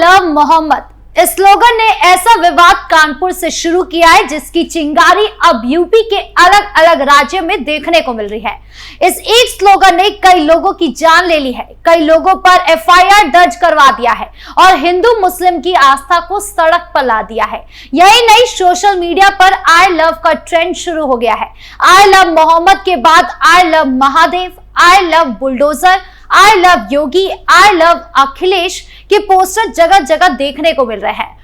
Love Mohammad इस slogan ने ऐसा विवाद कानपुर से शुरू किया है जिसकी चिंगारी अब यूपी के अलग अलग राज्यों में देखने को मिल रही है। इस एक स्लोगन ने कई लोगों की जान ले ली है, कई लोगों पर एफआईआर दर्ज करवा दिया है और हिंदू मुस्लिम की आस्था को सड़क पर ला दिया है। यही नहीं, सोशल मीडिया पर आई लव का ट्रेंड शुरू हो गया है। आई लव मोहम्मद के बाद I love Mahadev, I love bulldozer, I love Yogi, I love Akhilesh के पोस्टर जगह जगह देखने को मिल रहे हैं।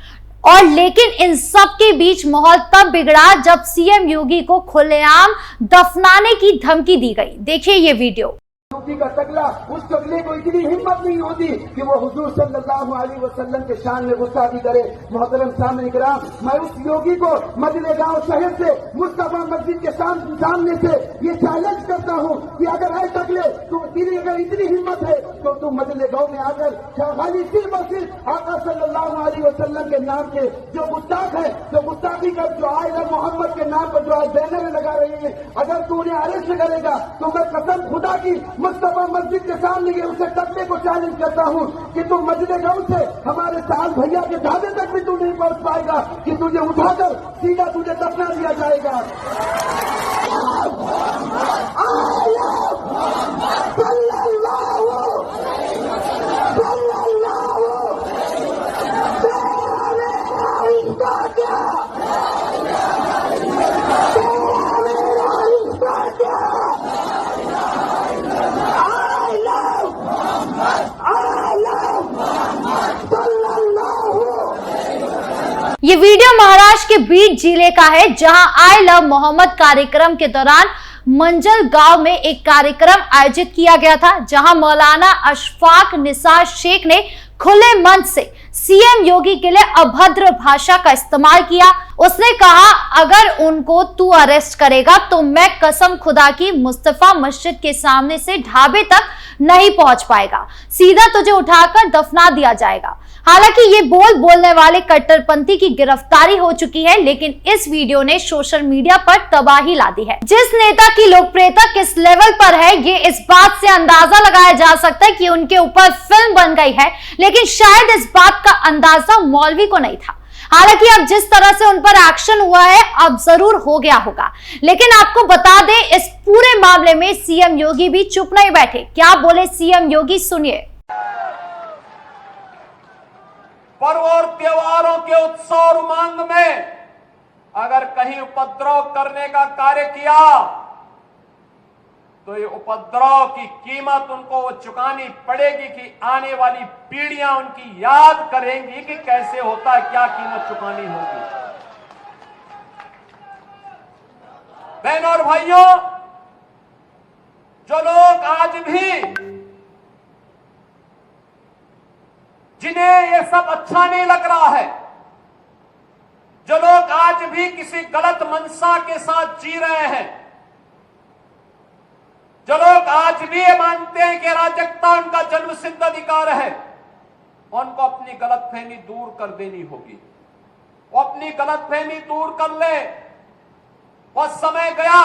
और लेकिन इन सब के बीच माहौल तब बिगड़ा जब सीएम योगी को खुलेआम दफनाने की धमकी दी गई। देखिए ये वीडियो। योगी का तगला, उस तगले को इतनी हिम्मत नहीं होती कि वो हुजूर सल्लल्लाहु अलैहि वसल्लम के शान में गुस्ताखी करे। मोहतरम सामने इकराम, मैं उस योगी को मदीना गांव शहर से मुस्तफा मस्जिद के सामने से ये चैलेंज करता हूँ कि अगर आए तगले तो तेरी अगर इतनी हिम्मत है तो तू मदीना गांव में आकर खाली सिर्फ और सिर्फ आका सल्लल्लाहु अलैहि वसल्लम के नाम के जो गुस्ताख है, जो गुस्ताखी का जो आई लव मोहम्मद के नाम पर जो आज बैनर लगा रहे हैं, अगर तू उन्हें अरेस्ट करेगा तो मैं कसम खुदा की मुस्तफा मस्जिद के सामने के उसे तकने को चैलेंज करता हूँ कि तू मस्जिद गांव से हमारे साल भैया के ढाबे तक भी तू नहीं पहुंच पाएगा कि तुझे उठाकर सीधा तुझे दफना दिया जाएगा। ये वीडियो महाराष्ट्र के बीड जिले का है, जहां आई लव मोहम्मद कार्यक्रम के दौरान मंजल गांव में एक कार्यक्रम आयोजित किया गया था, जहां मौलाना अशफाक निसार शेख ने खुले मन से सीएम योगी के लिए अभद्र भाषा का इस्तेमाल किया। उसने कहा, अगर उनको तू अरेस्ट करेगा तो मैं कसम खुदा की मुस्तफा मस्जिद के सामने से ढाबे तक नहीं पहुंच पाएगा, सीधा तुझे उठाकर दफना दिया जाएगा। हालांकि ये बोलने वाले कट्टरपंथी की गिरफ्तारी हो चुकी है, लेकिन इस वीडियो ने सोशल मीडिया पर तबाही ला दी है। जिस नेता की लोकप्रियता किस लेवल पर है, ये इस बात से अंदाजा लगाया जा सकता है कि उनके ऊपर फिल्म बन गई है, लेकिन शायद इस बात का अंदाजा मौलवी को नहीं था। हालांकि अब जिस तरह से उन पर एक्शन हुआ है, अब जरूर हो गया होगा। लेकिन आपको बता दें, इस पूरे मामले में सीएम योगी भी चुप नहीं बैठे। क्या बोले सीएम योगी, सुनिए। पर्व और त्योहारों के उत्सव और उमंग में अगर कहीं उपद्रव करने का कार्य किया तो ये उपद्रव की कीमत उनको वो चुकानी पड़ेगी कि आने वाली पीढ़ियां उनकी याद करेंगी कि कैसे होता है, क्या कीमत चुकानी होगी। बहनों और भाइयों, जो लोग आज भी जिन्हें ये सब अच्छा नहीं लग रहा है, जो लोग आज भी किसी गलत मंशा के साथ जी रहे हैं, जो लोग आज भी ये मानते हैं कि अराजकता उनका जन्मसिद्ध अधिकार है, उनको अपनी गलतफहमी दूर कर देनी होगी। वो अपनी गलतफहमी दूर कर ले। वह समय गया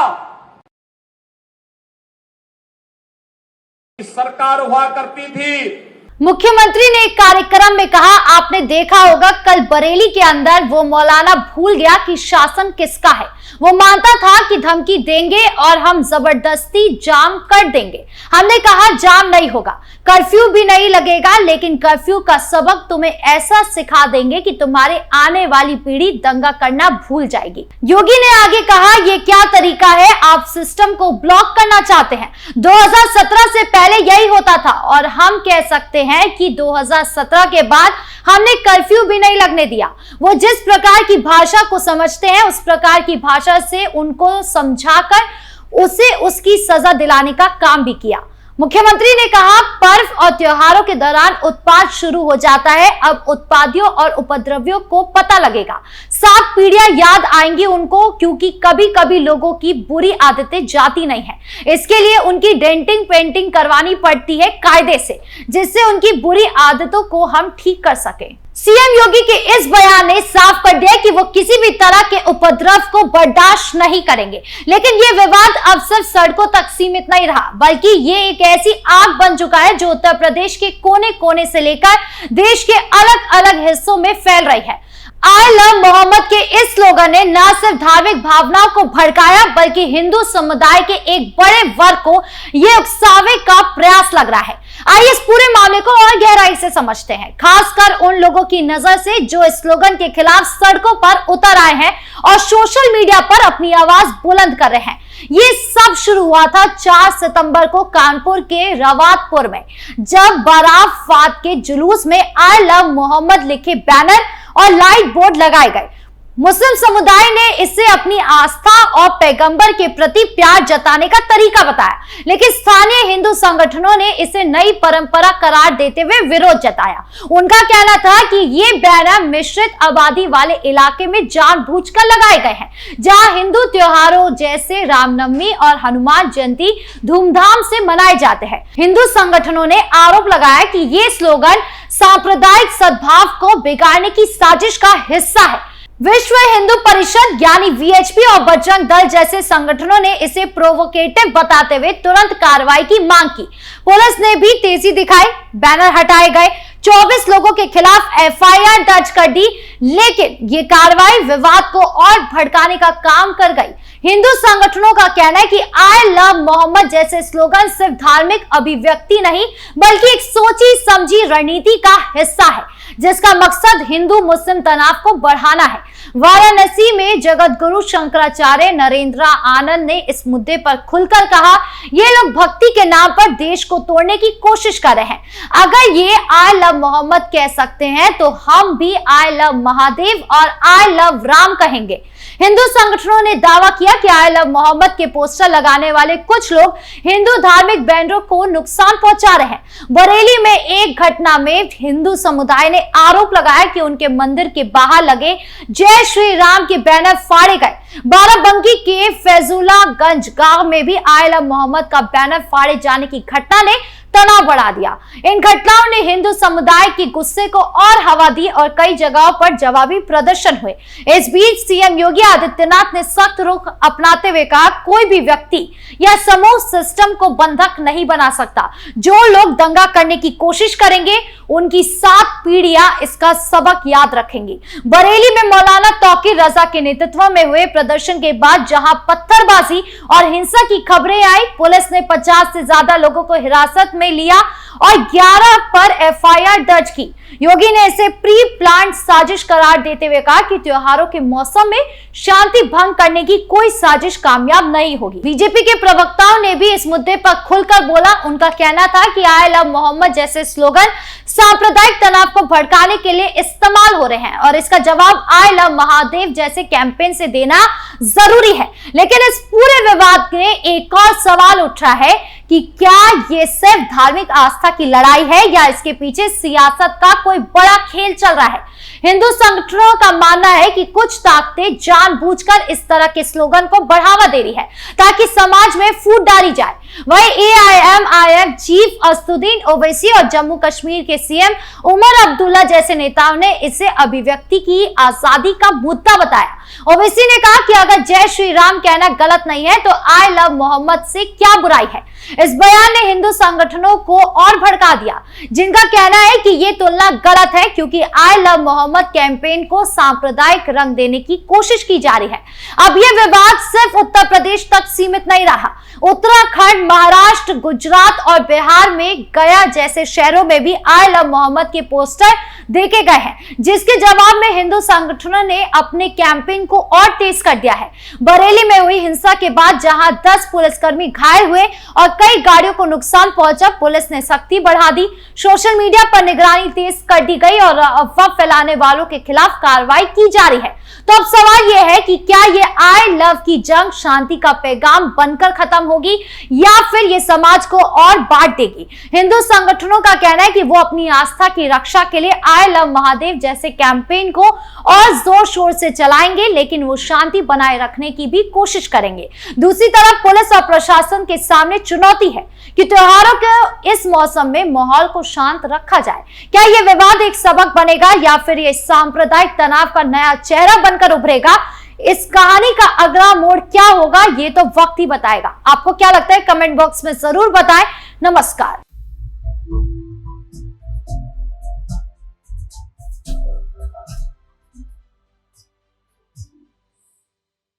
सरकार हुआ करती थी। मुख्यमंत्री ने एक कार्यक्रम में कहा, आपने देखा होगा कल बरेली के अंदर वो मौलाना भूल गया कि शासन किसका है। वो मानता था कि धमकी देंगे और हम जबरदस्ती जाम कर देंगे। हमने कहा जाम नहीं होगा, कर्फ्यू भी नहीं लगेगा, लेकिन कर्फ्यू का सबक तुम्हें ऐसा सिखा देंगे कि तुम्हारे आने वाली पीढ़ी दंगा करना भूल जाएगी। योगी ने आगे कहा, ये क्या तरीका है, आप सिस्टम को ब्लॉक करना चाहते हैं। 2017 से पहले यही होता था और हम कह सकते हैं कि 2017 के बाद हमने कर्फ्यू भी नहीं लगने दिया। वो जिस प्रकार की भाषा को समझते हैं, उस प्रकार की भाषा से उनको समझाकर उसे उसकी सजा दिलाने का काम भी किया। मुख्यमंत्री ने कहा, पर्व और त्योहारों के दौरान उत्पाद शुरू हो जाता है। अब उत्पादियों और उपद्रवियों को पता लगेगा, 7 पीढ़ियां याद आएंगी उनको, क्योंकि कभी कभी लोगों की बुरी आदतें जाती नहीं है। इसके लिए उनकी डेंटिंग पेंटिंग करवानी पड़ती है कायदे से, जिससे उनकी बुरी आदतों को हम ठीक कर सकें। सीएम योगी के इस बयान ने साफ कर दिया कि वो किसी भी तरह के उपद्रव को बर्दाश्त नहीं करेंगे। लेकिन ये विवाद अब सिर्फ सड़कों तक सीमित नहीं रहा, बल्कि ये एक ऐसी आग बन चुका है जो उत्तर प्रदेश के कोने कोने से लेकर देश के अलग अलग हिस्सों में फैल रही है। आई लव मोहम्मद के इस स्लोगन ने न सिर्फ धार्मिक भावनाओं को भड़काया, बल्कि हिंदू समुदाय के एक बड़े वर्ग को यह उकसावे का प्रयास लग रहा है। आइए इस पूरे मामले को और गहराई से समझते हैं, खासकर उन लोगों की नजर से जो इस स्लोगन के खिलाफ सड़कों पर उतर आए हैं और सोशल मीडिया पर अपनी आवाज बुलंद कर रहे हैं। ये सब शुरू हुआ था 4 सितंबर को कानपुर के रवातपुर में, जब बारात के जुलूस में आई लव मोहम्मद लिखे बैनर और लाइट बोर्ड लगाए गए। मुस्लिम समुदाय ने इसे अपनी आस्था और पैगंबर के प्रति प्यार जताने का तरीका बताया, लेकिन स्थानीय हिंदू संगठनों ने इसे नई परंपरा करार देते हुए विरोध जताया। उनका कहना था कि ये बैनर मिश्रित आबादी वाले इलाके में जानबूझकर लगाए गए हैं, जहां हिंदू त्योहारों जैसे रामनवमी और हनुमान जयंती धूमधाम से मनाए जाते हैं। हिंदू संगठनों ने आरोप लगाया कि ये स्लोगन सांप्रदायिक सद्भाव को बिगाड़ने की साजिश का हिस्सा है। विश्व हिंदू परिषद यानी वीएचपी और बजरंग दल जैसे संगठनों ने इसे प्रोवोकेटिव बताते हुए तुरंत कार्रवाई की मांग की। पुलिस ने भी तेजी दिखाई, बैनर हटाए गए, 24 लोगों के खिलाफ एफआईआर दर्ज कर दी, लेकिन ये कार्रवाई विवाद को और भड़काने का काम कर गई। हिंदू संगठनों का कहना है कि आई लव मोहम्मद जैसे स्लोगन सिर्फ धार्मिक अभिव्यक्ति नहीं, बल्कि एक सोची समझी रणनीति का हिस्सा है, जिसका मकसद हिंदू मुस्लिम तनाव को बढ़ाना है। वाराणसी में जगत गुरु शंकराचार्य नरेंद्र आनंद ने इस मुद्दे पर खुलकर कहा, ये लोग भक्ति के नाम पर देश को तोड़ने की कोशिश कर रहे हैं। अगर ये आई लव मोहम्मद कह सकते हैं तो हम भी आई लव महादेव और आई लव राम कहेंगे। हिंदू संगठनों ने दावा किया कि आई लव मोहम्मद के पोस्टर लगाने वाले कुछ लोग हिंदू धार्मिक बैंडों को नुकसान पहुंचा रहे हैं। बरेली में एक घटना में हिंदू समुदाय ने आरोप लगाया कि उनके मंदिर के बाहर लगे जय श्री राम के बैनर फाड़े गए। बाराबंकी के फैजुलागंज गांव में भी आई लव मोहम्मद का बैनर फाड़े जाने की घटना ने तनाव बढ़ा दिया। इन घटनाओं ने हिंदू समुदाय के गुस्से को और हवा दी और कई जगहों पर जवाबी प्रदर्शन हुए। इस बीच सीएम योगी आदित्यनाथ ने सख्त रुख अपनाते हुए कहा, कोई भी व्यक्ति या समूह सिस्टम को बंधक नहीं बना सकता। जो लोग दंगा करने की कोशिश करेंगे उनकी 7 पीढ़ियां इसका सबक याद रखेंगी। बरेली में मौलाना तौकीर रजा के नेतृत्व में हुए प्रदर्शन के बाद जहां पत्थरबाजी और हिंसा की खबरें आई, पुलिस ने 50 से ज्यादा लोगों को हिरासत में लिया और 11 पर एफआईआर दर्ज की। योगी ने इसे प्री प्लान्ड साजिश करार देते हुए कहा कि त्योहारों के मौसम में शांति भंग करने की कोई साजिश कामयाब नहीं होगी। बीजेपी के प्रवक्ताओं ने भी इस मुद्दे पर खुलकर बोला। उनका कहना था कि आई लव मोहम्मद जैसे स्लोगन सांप्रदायिक तनाव को भड़काने के लिए इस्तेमाल हो रहे हैं और इसका जवाब आई लव महादेव जैसे कैंपेन से देना जरूरी है। लेकिन इस पूरे विवाद में एक और सवाल उठ रहा है कि क्या ये सिर्फ धार्मिक आस्था की लड़ाई है या इसके पीछे सियासत का कोई बड़ा खेल चल रहा है। हिंदू संगठनों का मानना है कि कुछ ताकतें जानबूझकर इस तरह के स्लोगन को बढ़ावा दे रही है ताकि समाज में फूट डाली जाए। वहीं एआईएमआईएम चीफ असदुद्दीन ओवैसी और जम्मू कश्मीर के सीएम उमर अब्दुल्ला जैसे नेताओं ने इसे अभिव्यक्ति की आजादी का मुद्दा बताया। ओवैसी ने कहा कि अगर जय श्री राम कहना गलत नहीं है तो आई लव मोहम्मद से क्या बुराई है। इस बयान ने हिंदू संगठनों को और भड़का दिया, जिनका कहना है कि ये तुलना गलत है क्योंकि आई लव मोहम्मद कैंपेन को सांप्रदायिक रंग देने की कोशिश की जा रही है। अब यह विवाद सिर्फ उत्तर प्रदेश तक सीमित नहीं रहा। उत्तराखंड, महाराष्ट्र, गुजरात और बिहार में गया जैसे शहरों में भी आई लव मोहम्मद के पोस्टर देखे गए हैं, जिसके जवाब में हिंदू संगठनों ने अपने कैंपेन को और तेज कर दिया है। बरेली में हुई हिंसा के बाद जहां 10 पुलिसकर्मी घायल हुए और कई गाड़ियों को नुकसान पहुंचा, पुलिस ने सख्ती बढ़ा दी। सोशल मीडिया पर निगरानी तेज कर दी गई और अफवाह फैलाने वालों के खिलाफ कार्रवाई की जा रही है। तो अब सवाल यह है कि क्या ये आई लव की जंग शांति का पैगाम बनकर खत्म होगी या फिर ये समाज को और बांट देगी। हिंदू संगठनों का कहना है कि वो अपनी आस्था की रक्षा के लिए आई लव महादेव जैसे कैंपेन को और जोर शोर से चलाएंगे, लेकिन वो शांति बनाए रखने की भी कोशिश करेंगे। दूसरी तरफ पुलिस और प्रशासन के सामने चुनौती है कि त्योहारों के इस मौसम में माहौल को शांत रखा जाए। क्या यह विवाद एक सबक बनेगा या फिर ये सांप्रदायिक तनाव का नया चेहरा बनकर उभरेगा? इस कहानी का अगला मोड़ क्या होगा, ये तो वक्त ही बताएगा। आपको क्या लगता है? कमेंट बॉक्स में जरूर बताएं। नमस्कार।